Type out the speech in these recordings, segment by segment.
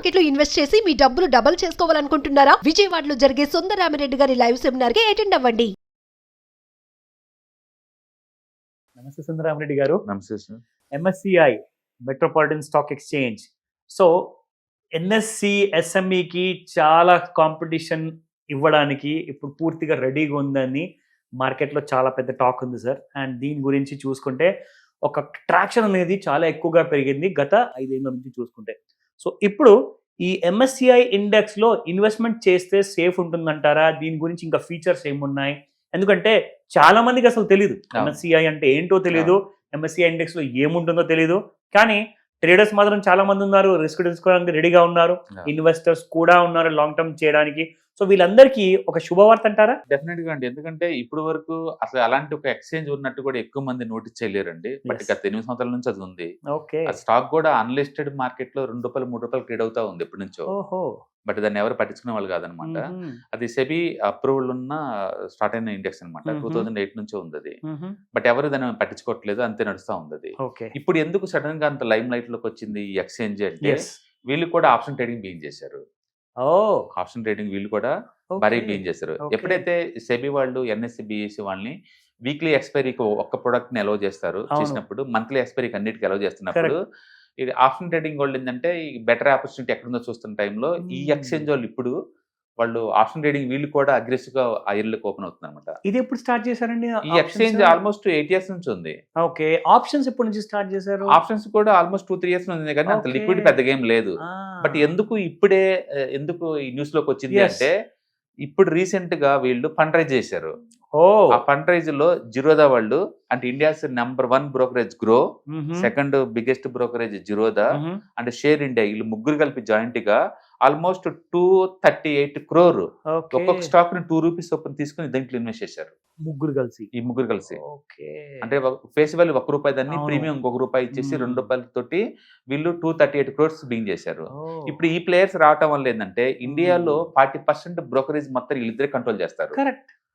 Market లో invest చేసి మీ డబ్బులు డబుల్ చేసుకోవాలనుకుంటున్నారా? విజయవాడలో జరిగే సుందరరామిరెడ్డి గారి లైవ్ సెమినార్ కి అటెండ్ అవ్వండి. నమస్తే సుందరరామిరెడ్డి గారు. నమస్తే sir. MSCI metropolitan stock exchange. So NSE SMEకి చాలా కాంపిటీషన్ ఇవ్వడానికి ఇప్పుడు పూర్తిగా రెడీగా ఉందని మార్కెట్లో చాలా పెద్ద టాక్ ఉంది సార్. అండ్ దీని గురించి చూసుకుంటే ఒక ట్రాక్షన్ అనేది చాలా ఎక్కువగా పెరిగింది గత 5 ఏళ్ల నుంచి చూసుకుంటే. సో ఇప్పుడు ఈ MSCI ఇండెక్స్లో ఇన్వెస్ట్మెంట్ చేస్తే సేఫ్ ఉంటుందంటారా? దీని గురించి ఇంకా ఫీచర్స్ ఏమున్నాయి? ఎందుకంటే చాలా మందికి అసలు తెలియదు MSCI అంటే ఏంటో తెలియదు, MSCI ఇండెక్స్ లో ఏముంటుందో తెలియదు. కానీ ట్రేడర్స్ మాత్రం చాలా మంది ఉన్నారు, రిస్క్ తీసుకోవడానికి రెడీగా ఉన్నారు, ఇన్వెస్టర్స్ కూడా ఉన్నారు లాంగ్ టర్మ్ చేయడానికి. సో వీళ్ళందరికీ ఒక శుభవార్త అంటారా? డెఫినెట్ గా అండి. ఎందుకంటే ఇప్పుడు వరకు అసలు అలాంటి ఒక ఎక్స్చేంజ్ ఉన్నట్టు కూడా ఎక్కువ మంది నోటీస్ చేయలేరండి. బట్ గత 8 సంవత్సరాల నుంచి అది ఉంది. ఆ స్టాక్ కూడా అన్లిస్టెడ్ మార్కెట్ లో ₹2, ₹3 ట్రేడ్ అవుతా ఉంది ఎప్పటి నుంచో. బట్ దాన్ని ఎవరు పట్టించుకునే వాళ్ళు కాదనమాట. అది సెబీ అప్రూవల్ ఉన్న స్టార్ట్ అయిన ఇండెక్స్ అనమాట. 2008 నుంచే ఉంది అది. బట్ ఎవరు దాన్ని పట్టించుకోవట్లేదు, అంతే నడుస్తా ఉంది అది. ఇప్పుడు ఎందుకు సడన్ గా అంత లైమ్ లైట్ లోకి వచ్చింది ఈ ఎక్స్చేంజ్ అంటే, వీళ్ళు కూడా ఆప్షన్ ట్రేడింగ్ బిగిన్ చేశారు. ఆప్షన్ ట్రేడింగ్ వీళ్ళు కూడా భారీ బిగిన్ చేశారు. ఎప్పుడైతే సెబీ వాళ్ళు NSE BSE వాళ్ళని వీక్లీ ఎక్స్పైరీకి ఒక్క ప్రొడక్ట్ ని అలౌ చేస్తారు చేసినప్పుడు, మంత్లీ ఎక్స్పైరీకి అన్నిటికీ అలౌ చేస్తున్నప్పుడు, ఇది ఆప్షన్ ట్రేడింగ్ వాళ్ళు ఏంటంటే ఈ బెటర్ ఆపర్చునిటీ ఎక్కడుందో చూస్తున్న టైంలో ఈ ఎక్స్చేంజ్ వాళ్ళు ఇప్పుడు వాళ్ళు ఆప్షన్ ట్రేడింగ్ వీళ్ళు కూడా అగ్రెసివ్ గా ఆ ఇయర్లకు ఓపెన్ అవుతుంది అనమాట. ఇది ఎప్పుడు స్టార్ట్ చేశారండి ఈ ఎక్స్చేంజ్? ఆల్మోస్ట్ 8 years నుంచి ఉంది. ఓకే. ఆప్షన్స్ ఎప్పటి నుంచి స్టార్ట్ చేశారు? ఆప్షన్స్ కూడా ఆల్మోస్ట్ 2-3 years ఉంది, కానీ అంత లిక్విడ్ పెద్ద గేమ్ లేదు. బట్ ఎందుకు ఇప్పుడే ఎందుకు ఈ న్యూస్ లోకి వచ్చింది అంటే, ఇప్పుడు రీసెంట్ గా వీళ్ళు ఫండ్ రైజ్ చేశారు. ఆ ఫండ్ రైజ్ లో జిరోదా వాళ్ళు, అంటే India's #1 brokerage grow, second biggest brokerage Zerodha and share India, వీళ్ళు ముగ్గురు కలిపి జాయింట్ గా ఆల్మోస్ట్ 238 crore ఒక్కొక్క స్టాక్ ని ₹2 చొప్పున తీసుకుని దీంట్లో ఇన్వెస్ట్ చేశారు ఈ ముగ్గురు కలిసి. అంటే ఫేస్ వాల్యూ ₹1 దాన్ని ప్రీమియం ₹1 ఇచ్చేసి ₹2 తోటి వీళ్ళు 238 crores బిగిన్ చేశారు. ఇప్పుడు ఈ ప్లేయర్స్ రావటం వల్ల ఏంటంటే, ఇండియాలో 40% బ్రోకరేజ్ మొత్తం వీళ్ళిద్దరే కంట్రోల్ చేస్తారు.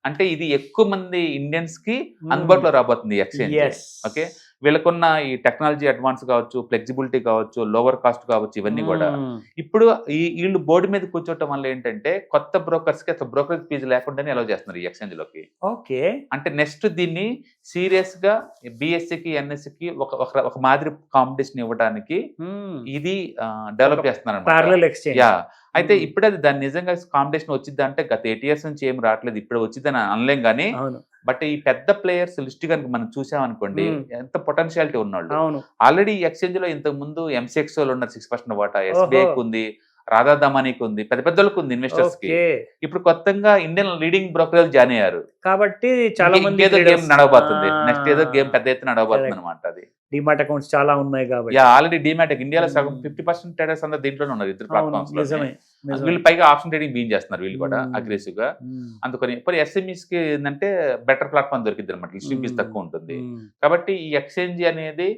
అంటే ఇది ఎక్కువ మంది ఇండియన్స్ కి అందుబాటులో రాబోతుంది ఎక్స్చేంజ్. ఓకే, వీళ్ళకున్న ఈ టెక్నాలజీ అడ్వాన్స్ కావచ్చు, ఫ్లెక్సిబిలిటీ కావచ్చు, లోవర్ కాస్ట్ కావచ్చు, ఇవన్నీ కూడా ఇప్పుడు వీళ్ళు బోర్డు మీద కూర్చోవటం వల్ల ఏంటంటే, కొత్త బ్రోకర్స్ కి అసలు బ్రోకరేజ్ ఫీజు లేకుండానే అలౌ చేస్తున్నారు ఈ ఎక్స్చేంజ్ లోకి. ఓకే, అంటే నెక్స్ట్ దీన్ని సీరియస్ గా BSE కి NSE కి ఒక మాదిరి కాంపిటీషన్ ఇవ్వడానికి ఇది డెవలప్ చేస్తున్నారు. యా, అయితే ఇప్పుడే దాన్ని నిజంగా కాంపిటీషన్ వచ్చింది అంటే గత 8 years నుంచి ఏం రావట్లేదు, ఇప్పుడు వచ్చిందని అనలేం. కానీ బట్ ఈ పెద్ద ప్లేయర్స్ లిస్ట్ కనుక మనం చూసామనుకోండి, ఎంత పొటెన్షియాలిటీ ఉన్నాళ్ళు. ఆల్రెడీ ఈ ఎక్స్చేంజ్ లో ఇంతకు ముందు MCX వాళ్ళు ఉన్నారు 6% వాటా, SBIకి ఉంది, రాధా దమానికి ఉంది, పెద్ద పెద్దలకు ఉంది ఇన్వెస్టర్స్ కి. ఇప్పుడు కొత్తగా ఇండియన్ లీడింగ్ బ్రోకరేజ్ జాయిన్ అయ్యారు కాబట్టి చాలా మంది ఏదో గేమ్ నడవబోతుంది, నెక్స్ట్ ఏదో గేమ్ పెద్ద ఎత్తున నడవబోతుంది అనమాట. అది డిమాట్ అకౌంట్స్ చాలా ఉన్నాయి కాబట్టి, ఆల్రెడీ డిమాట్ ఇండియాలో సగం 50% ట్రేడర్స్ అందరూ దీంట్లోనే ఉన్నారు, ఇద్దరు ప్లాట్ఫామ్స్ లో. వీళ్ళు పైగా ఆప్షన్ ట్రేడింగ్ బిగిన్ చేస్తున్నారు వీళ్ళు కూడా అగ్రెసివ్ గా. అందుకని ఇప్పుడు SMEs కి ఏంటంటే బెటర్ ప్లాట్ఫామ్ దొరికింది అనమాట, లిస్టింగ్ ఫీజ్ తక్కువ ఉంటుంది. కాబట్టి ఈ ఎక్స్చేంజ్ అనేది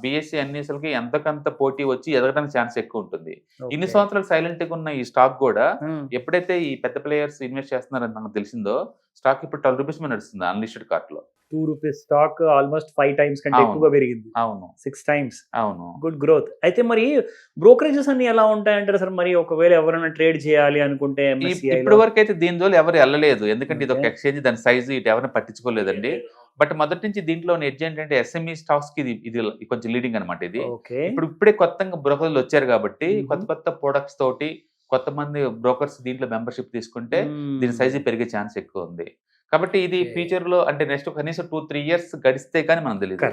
BSE NSEలకి ఎంతకంత పోటీ వచ్చి ఎదగడానికి ఛాన్స్ ఎక్కువ ఉంటుంది. ఇన్ని సంవత్సరాలు సైలెంట్ గా ఉన్న ఈ స్టాక్ కూడా ఎప్పుడైతే ఈ పెద్ద ప్లేయర్స్ ఇన్వెస్ట్ చేస్తున్నారని నాకు తెలిసిందో, స్టాక్ ఇప్పుడు ₹12 మీద నడుస్తుంది అన్లిస్టెడ్ కార్ట్ లో. ₹2 స్టాక్ ఆల్మోస్ట్ 5 times కంటే ఎక్కువగా పెరిగింది. అవును, 6 times. అవును, గుడ్ గ్రోత్. అయితే మరి బ్రోకరేజెస్ అన్ని ఎలా ఉంటాయంటారు సార్? మరి ఒకవేళ ఎవరైనా ట్రేడ్ చేయాలి అనుకుంటే ఇప్పటి వరకు అయితే దీని జోలి ఎవరు వెళ్ళలేదు, ఎందుకంటే ఇది ఒక ఎక్స్చేంజ్, దాని సైజు ఇటు ఎవరైనా పట్టించుకోలేదండి. బట్ మొదటి నుంచి దీంట్లో ఎడ్జ్ ఏంటంటే SME స్టాక్స్ కి ఇది కొంచెం లీడింగ్ అనమాట. ఇది ఇప్పుడే కొత్తగా బ్రోకర్లు వచ్చారు కాబట్టి కొత్త ప్రొడక్ట్స్ తోటి కొంతమంది బ్రోకర్స్ దీంట్లో మెంబర్షిప్ తీసుకుంటే దీని సైజు పెరిగే ఛాన్స్ ఎక్కువ ఉంది. కాబట్టి ఇది ఫ్యూచర్ లో అంటే నెక్స్ట్ కనీసం 2-3 years గడిస్తే కానీ మనం తెలియదు.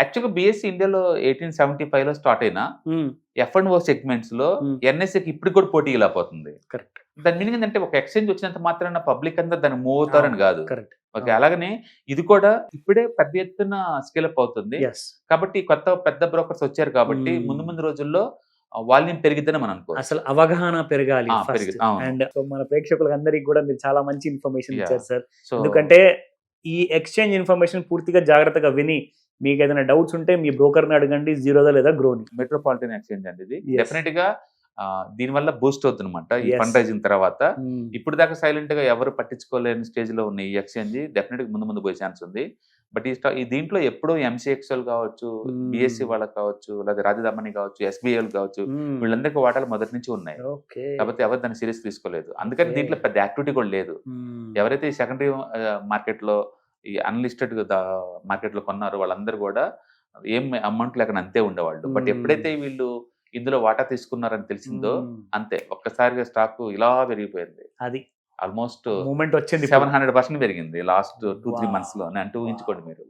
యాక్చువల్గా BSE ఇండియాలో 1875 లో స్టార్ట్ అయిన F&O సెగ్మెంట్స్ లో NSEకి ఇప్పుడు కూడా పోటీ లేకపోతుంది. దాని మీనింగ్ ఏంటంటే, ఒక ఎక్స్చేంజ్ వచ్చినంత మాత్రాన పబ్లిక్ అంతా దాన్ని మూవ్ అవుతారని కాదు. ఓకే, అలాగనే ఇది కూడా ఇప్పుడే పెద్ద ఎత్తున స్కేల్ అప్ అవుతుంది. కాబట్టి పెద్ద బ్రోకర్స్ వచ్చారు కాబట్టి ముందు రోజుల్లో వాల్యూమ్ పెరిగిద్దని మనం అనుకోవచ్చు. అసలు అవగాహన పెరగాలి. అండ్ మన ప్రేక్షకులకు అందరికి కూడా మీరు చాలా మంచి ఇన్ఫర్మేషన్ ఇచ్చారు సార్. ఎందుకంటే ఈ ఎక్స్చేంజ్ ఇన్ఫర్మేషన్ పూర్తిగా జాగ్రత్తగా విని మీకు ఏదైనా డౌట్స్ ఉంటే మీ బ్రోకర్ ని అడగండి, జిరోదా లేదా గ్రోని. మెట్రోపాలిటన్ ఎక్స్చేంజ్ అండి ఇది. డెఫినెట్ గా దీనివల్ల బూస్ట్ అవుతుంది అనమాట ఈ ఫండ్ రైజింగ్ తర్వాత. ఇప్పుడు దాకా సైలెంట్ గా ఎవరు పట్టించుకోలేని స్టేజ్ లో ఉన్న ఈ ఎక్స్చేంజ్ డెఫినెట్ గా ముందు పోయే ఛాన్స్ ఉంది. బట్ ఈ దీంట్లో ఎప్పుడో ఎంసీఎక్స్ఎల్ కావచ్చు, బిఎస్సి వాళ్ళకి కావచ్చు, లేదా రాజధాని కావచ్చు, ఎస్బీఐలు కావచ్చు, వీళ్ళందరికీ వాటాలు మొదటి నుంచి ఉన్నాయి. కాబట్టి ఎవరు దాన్ని సీరియస్ తీసుకోలేదు. అందుకని దీంట్లో పెద్ద యాక్టివిటీ కూడా లేదు. ఎవరైతే ఈ సెకండరీ మార్కెట్ లో, ఈ అన్లిస్టెడ్ మార్కెట్ లో కొన్నారో వాళ్ళందరూ కూడా ఏం అమౌంట్ లేకుండా అంతే ఉండేవాళ్ళు. బట్ ఎప్పుడైతే వీళ్ళు ఇందులో వాటా తీసుకున్నారని తెలిసిందో అంతే ఒక్కసారిగా స్టాక్ ఇలా పెరిగిపోయింది. అది ఆల్మోస్ట్ మూమెంట్ వచ్చింది, 700% పెరిగింది లాస్ట్ 2-3 months లో. అంటే ఊహించుకోండి మీరు,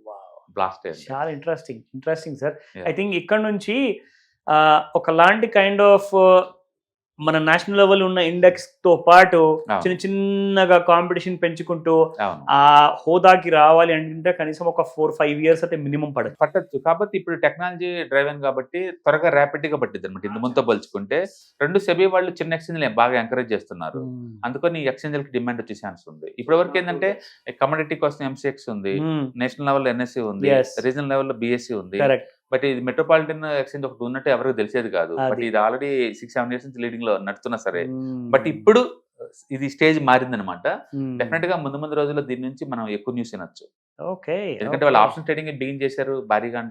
బ్లాస్ట్ అయింది. చాలా ఇంట్రెస్టింగ్ సార్. ఐ థింక్ ఇక్కడ నుంచి ఒకలాంటి కైండ్ ఆఫ్ మన నేషనల్ లెవెల్ ఉన్న ఇండెక్స్ తో పాటు చిన్నగా కాంపిటీషన్ పెంచుకుంటూ ఆ హోదాకి రావాలి అంటే కనీసం ఒక 4-5 years అయితే మినిమం పట్టచ్చు. కాబట్టి ఇప్పుడు టెక్నాలజీ డ్రైవెన్ కాబట్టి త్వరగా ర్యాపిడ్ గా పట్టిద్ది అనమాట. ఇంత ముందుతో పోల్చుకుంటే రెండు సెబీ వాళ్ళు చిన్న ఎక్స్చేంజ్ బాగా ఎంకరేజ్ చేస్తున్నారు. అందుకని ఎక్స్చేంజ్ కి డిమాండ్ వచ్చే ఛాన్స్ ఉంది. ఇప్పటి వరకు ఏంటంటే కమోడిటీ కోసం ఎంసీఎక్స్ ఉంది, నేషనల్ లెవెల్ ఎన్ఎస్సీ ఉంది, రీజనల్ లెవెల్ బిఎస్సీ ఉంది. బట్ ఇది మెట్రోపాలిటన్ ఎక్స్చేంజ్ ఒకటి ఉన్నట్టు ఎవరికి తెలిసేది కాదు. బట్ ఇది ఆల్రెడీ 6-7 years నుంచి లీడింగ్ లో నడుతున్నా సరే. బట్ ఇప్పుడు ఇది స్టేజ్ మారిందనమాట. డెఫినెట్ గా ముందు రోజుల్లో దీని నుంచి మనం ఎక్కువ న్యూస్ వినొచ్చు. ఎందుకంటే వాళ్ళు ఆప్షన్ ట్రేడింగ్ బిగిన్ చేశారు భారీగా.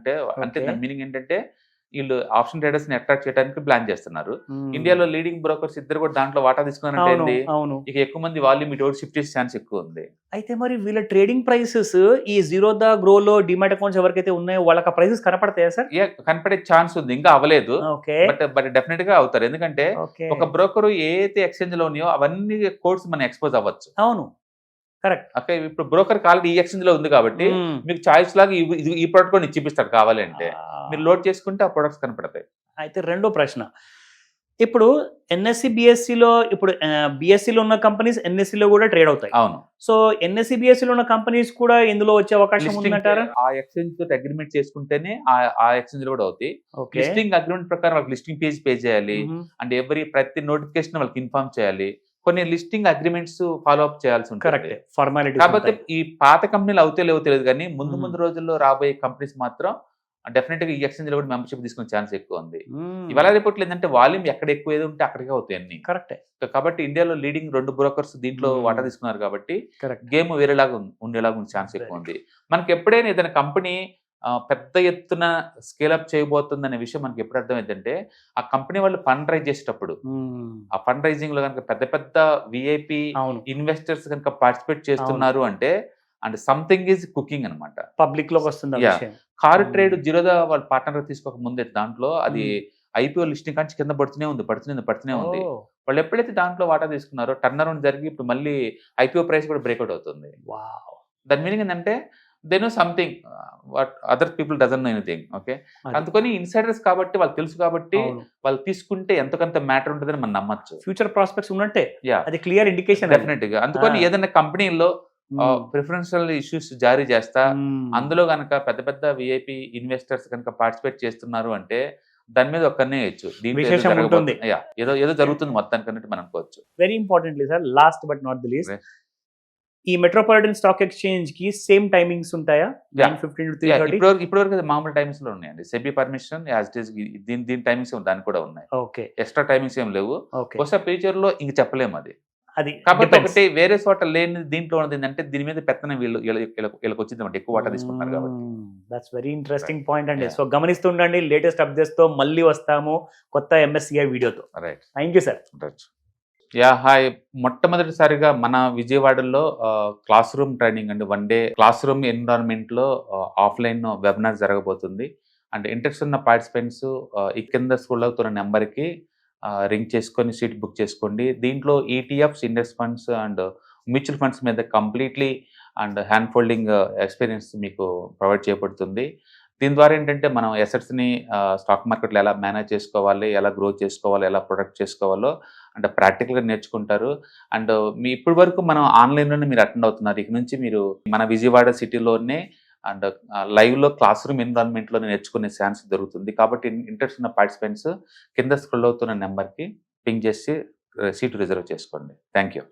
అంటే దాని మీనింగ్ ఏంటంటే వీళ్ళు ఆప్షన్ ట్రేడర్స్ ని అట్రాక్ట్ చేయడానికి ప్లాన్ చేస్తున్నారు. ఇండియాలో లీడింగ్ బ్రోకర్స్ ఇద్దరు కూడా దాంట్లో వాటా తీసుకున్నారంటే ఇక ఎక్కువ మంది వాల్యూమ్ ఇటు షిఫ్ట్ చేసే ఛాన్స్ ఎక్కువ ఉంది. అయితే మరి వీళ్ళ ట్రేడింగ్ ప్రైసెస్ ఈ జీరోదా గ్రో లో డిమాట్ అకౌంట్స్ ఎవరికైతే ఉన్నాయో వాళ్ళకి ప్రైసెస్ కనపడతాయా సార్? కనపడే ఛాన్స్ ఉంది, ఇంకా అవ్వలేదు. బట్ డెఫినెట్ గా అవుతారు. ఎందుకంటే ఒక బ్రోకర్ ఏ అయితే ఎక్స్చేంజ్ లో ఉన్నాయో అవన్నీ కోడ్స్ మనం ఎక్స్పోజ్ అవ్వచ్చు. అవును, కరెక్ట్. ఓకే, ఇప్పుడు బ్రోకర్ ఆల్రెడీ ఈ ఎక్స్చేంజ్ లో ఉంది కాబట్టి మీకు చాయిస్ లాగా ఈ ప్రోడక్ట్ కూడా చూపిస్తాడు. కావాలంటే మీరు లోడ్ చేసుకుంటే ఆ ప్రొడక్ట్స్ కనపడతాయి. అయితే రెండో ప్రశ్న, ఇప్పుడు ఎన్ఎస్సి బిఎస్సిలో ఇప్పుడు బిఎస్సిలో ఉన్న కంపెనీస్ ఎన్ఎస్సిలో కూడా ట్రేడ్ అవుతాయి. అవును. సో ఎన్ఎస్సి బిఎస్సిలో ఉన్న కంపెనీస్ కూడా ఇందులో వచ్చే అవకాశం ఉందంటారా? ఆ ఎక్స్చేంజ్ తో అగ్రిమెంట్ చేసుకుంటేనే ఆ ఎక్స్చేంజ్ లో కూడా అవుతాయి. లిస్టింగ్ అగ్రిమెంట్ ప్రకారం వాళ్ళకి లిస్టింగ్ పేజ్ పే చేయాలి. అండ్ ప్రతి నోటిఫికేషన్ వాళ్ళకి ఇన్ఫార్మ్ చేయాలి. కొన్ని లిస్టింగ్ అగ్రిమెంట్స్ ఫాలో అప్ చేయాల్సి ఉంటుంది. కాకపోతే ఈ పాత కంపెనీలు అవుతే లేవో తెలియదు కానీ ముందు రోజుల్లో రాబోయే కంపెనీస్ మాత్రం డెఫినెట్ గా ఈ ఎక్స్చేంజ్ లో కూడా మెంబర్షిప్ తీసుకునే ఛాన్స్ ఎక్కువ ఉంది. ఇవాళ రిపోర్ట్లు ఏంటంటే వాల్యూమ్ ఎక్కడ ఎక్కువ ఏది ఉంటే అక్కడికే అవుతాయి అన్ని. కరెక్ట్. కాబట్టి ఇండియాలో లీడింగ్ 2 బ్రోకర్స్ దీంట్లో వాటా తీసుకున్నారు కాబట్టి గేమ్ వేరేలాగా ఉండేలాగా ఛాన్స్ ఎక్కువ ఉంది. మనకి ఎప్పుడైనా ఏదైనా కంపెనీ పెద్ద ఎత్తున స్కేల్ అప్ చేయబోతుందనే విషయం మనకి ఎప్పుడు అర్థమైందంటే ఆ కంపెనీ వాళ్ళు ఫండ్ రైజ్ చేసేటప్పుడు, ఆ ఫండ్ రైజింగ్ లో కనుక పెద్ద విఐపి ఇన్వెస్టర్స్ కనుక పార్టిసిపేట్ చేస్తున్నారు అంటే అండ్ సంథింగ్ ఈజ్ కుకింగ్ అనమాట. పబ్లిక్ లోకి వస్తుంది. కారు ట్రేడ్ జీరోదా వాళ్ళ పార్ట్నర్ తీసుకోక ముందే దాంట్లో అది ఐపీఓ లిస్టింగ్ కానీ కింద పడుతూనే ఉంది. వాళ్ళు ఎప్పుడైతే దాంట్లో వాటా తీసుకున్నారో టర్న్ అరౌండ్ జరిగి ఇప్పుడు మళ్ళీ ఐపీఓ ప్రైస్ కూడా బ్రేక్అవుట్ అవుతుంది. దాని మీనింగ్ ఏంటంటే they know something what other people doesn't know anything. Okay, అందుకని ఇన్సైడర్స్ కాబట్టి వాళ్ళు తెలుసు కాబట్టి వాళ్ళు తీసుకుంటే ఎంతకంత మ్యాటర్ ఉంటుందని మనం నమ్మచ్చు. ఫ్యూచర్ ప్రాస్పెక్ట్స్ ఉన్నట్టే అది క్లియర్ ఇండికేషన్ డెఫినెట్ గా. అందుకని ఏదైనా కంపెనీలో ప్రిఫరెన్షియల్ ఇష్యూస్ జారీ చేస్తా అందులో కనుక పెద్ద విఐపి ఇన్వెస్టర్స్ కనుక పార్టిసిపేట్ చేస్తున్నారు అంటే దాని మీద ఒక్కనే వేయచ్చు. ఏదో జరుగుతుంది మొత్తానికి అన్నట్టు మనం అనుకోవచ్చు. Very importantly sir, last but not the least, ఈ మెట్రోపాలిటన్ స్టాక్ ఎక్స్చేంజ్ కి సేమ్ టైమింగ్స్ ఉంటాయా? 9:15 to 3:30 ఇప్పటివరకు మామూలు టైమింగ్స్ లో ఉన్నాయండి. సెబీ పర్మిషన్ దీని టైమింగ్స్ దానికి కూడా ఉన్నాయి. ఓకే, ఎక్స్ట్రా టైమింగ్స్ ఏం లేవు. బహుశా ఫ్యూచర్ లో ఇంక చెప్పలేము అది. కాబట్టి ఒకటి వేరే చోట లేని దీంట్లో ఉన్నది ఏంటంటే దీని మీద పెత్తనం వీళ్ళకి వచ్చింది అంటే ఎక్కువ వాటా తీసుకుంటారు కాబట్టి. దట్స్ వెరీ ఇంట్రెస్టింగ్ పాయింట్ అండి. సో గమనిస్తుండండి, లేటెస్ట్ అప్డేట్స్ తో మళ్ళీ వస్తాము కొత్త ఎంఎస్సిఐ వీడియోతో. Right, thank you sir. Hi, మొట్టమొదటిసారిగా మన విజయవాడలో క్లాస్ రూమ్ ట్రైనింగ్ అండి, 1 day క్లాస్ రూమ్ ఎన్విరాన్మెంట్ లో ఆఫ్లైన్ వెబినార్ జరగబోతుంది. అండ్ ఇంట్రెస్ట్ ఉన్న పార్టిసిపెంట్స్ ఈ కింద స్కూల్ అవుతున్న నెంబర్కి రింగ్ చేసుకొని సీట్ బుక్ చేసుకోండి. దీంట్లో ETFs, index funds and mutual funds మీద completely and hand holding experience మీకు ప్రొవైడ్ చేయబడుతుంది. దీని ద్వారా ఏంటంటే మనం ఎసెట్స్ని స్టాక్ మార్కెట్లో ఎలా మేనేజ్ చేసుకోవాలి, ఎలా గ్రో చేసుకోవాలి, ఎలా ప్రొడక్ట్ చేసుకోవాలో అంటే ప్రాక్టికల్గా నేర్చుకుంటారు. అండ్ మీ ఇప్పటి వరకు మనం ఆన్లైన్లోనే మీరు అటెండ్ అవుతున్నారు. ఇక నుంచి మీరు మన విజయవాడ సిటీలోనే అండ్ లైవ్లో క్లాస్ రూమ్ ఎన్విరాన్మెంట్లో నేర్చుకునే ఛాన్స్ దొరుకుతుంది. కాబట్టి ఇంట్రెస్ట్ ఉన్న పార్టిసిపెంట్స్ కింద స్క్రోల్ అవుతున్న నెంబర్కి పింగ్ చేసి సీటు రిజర్వ్ చేసుకోండి. Thank you.